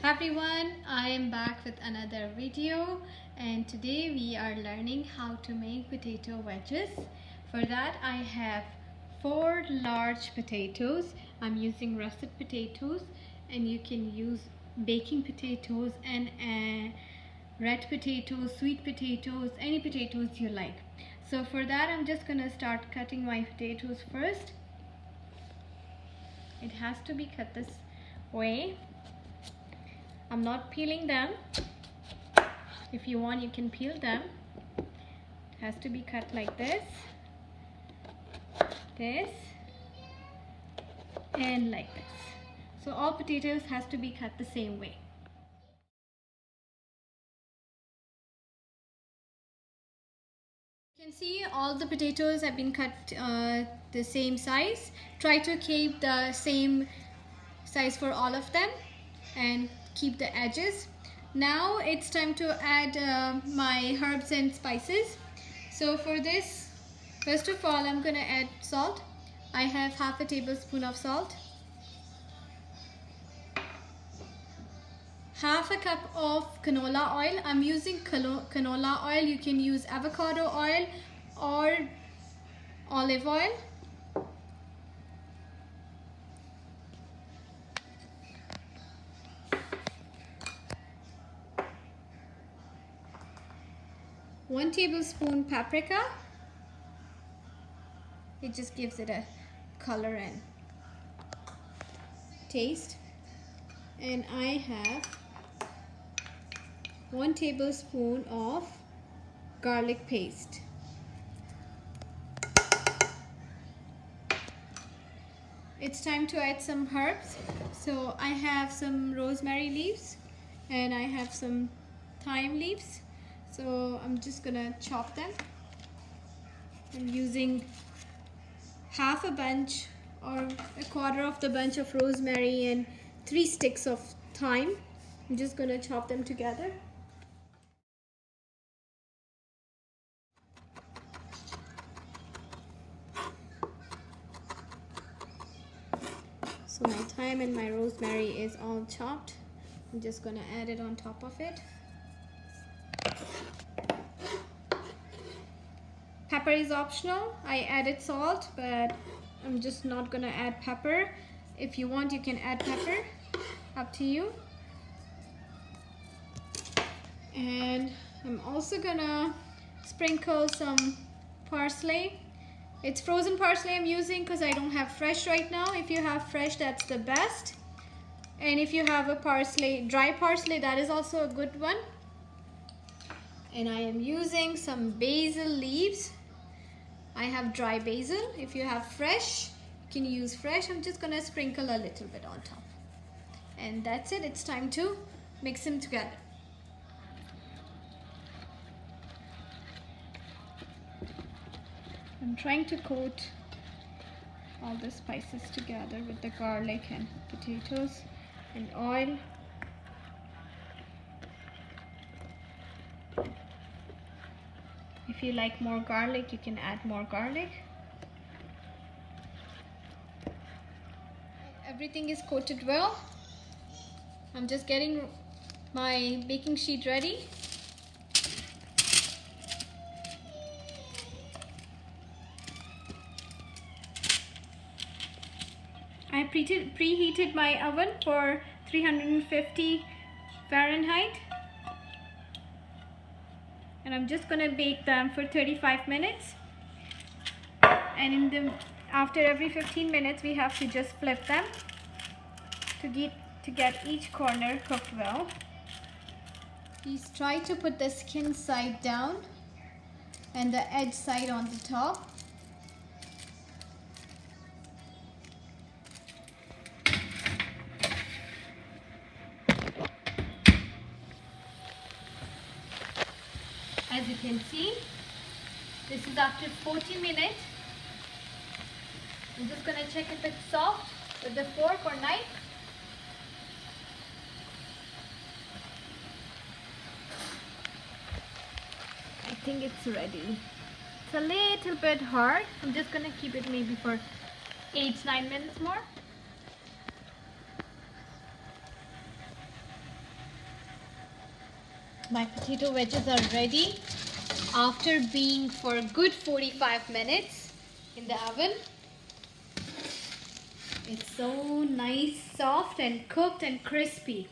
Hi everyone, I am back with another video, and today we are learning how to make potato wedges. For that I have 4 large potatoes. I'm using russet potatoes, and you can use baking potatoes and red potatoes, sweet potatoes, any potatoes you like. So for that I'm just gonna start cutting my potatoes first. It has to be cut this way. I'm not peeling them. If you want, you can peel them. It has to be cut like this, and like this. So all potatoes has to be cut the same way. You can see all the potatoes have been cut the same size. Try to keep the same size for all of them and keep the edges. Now it's time to add my herbs and spices. So for this, first of all, I'm gonna add salt. I have half a tablespoon of salt, half a cup of canola oil. I'm using canola oil. You can use avocado oil or olive oil. One tablespoon paprika. It just gives it a color and taste. And I have 1 tablespoon of garlic paste. It's time to add some herbs. So I have some rosemary leaves and I have some thyme leaves. So I'm just gonna chop them. I'm using half a bunch or a quarter of the bunch of rosemary and 3 sticks of thyme. I'm just gonna chop them together. So my thyme and my rosemary is all chopped. I'm just gonna add it on top of it. Pepper is optional. I added salt, but I'm just not gonna add pepper. If you want, you can add pepper, up to you. And I'm also gonna sprinkle some parsley. It's frozen parsley I'm using because I don't have fresh right now. If you have fresh, that's the best. And if you have a parsley, dry parsley, that is also a good one. And I am using some basil leaves. I have dry basil. If you have fresh, you can use fresh. I'm just gonna sprinkle a little bit on top. And that's it. It's time to mix them together. I'm trying to coat all the spices together with the garlic and potatoes and oil. If you like more garlic, you can add more garlic. Everything is coated well. I'm just getting my baking sheet ready. I preheated my oven for 350 Fahrenheit. And I'm just gonna bake them for 35 minutes. And after every 15 minutes, we have to just flip them to get each corner cooked well. Please try to put the skin side down and the edge side on the top. As you can see, this is after 40 minutes. I'm just gonna check if it's soft with the fork or knife. I think it's ready. It's a little bit hard. I'm just gonna keep it maybe for 8-9 minutes more. My potato wedges are ready after being for a good 45 minutes in the oven. It's so nice, soft and cooked and crispy.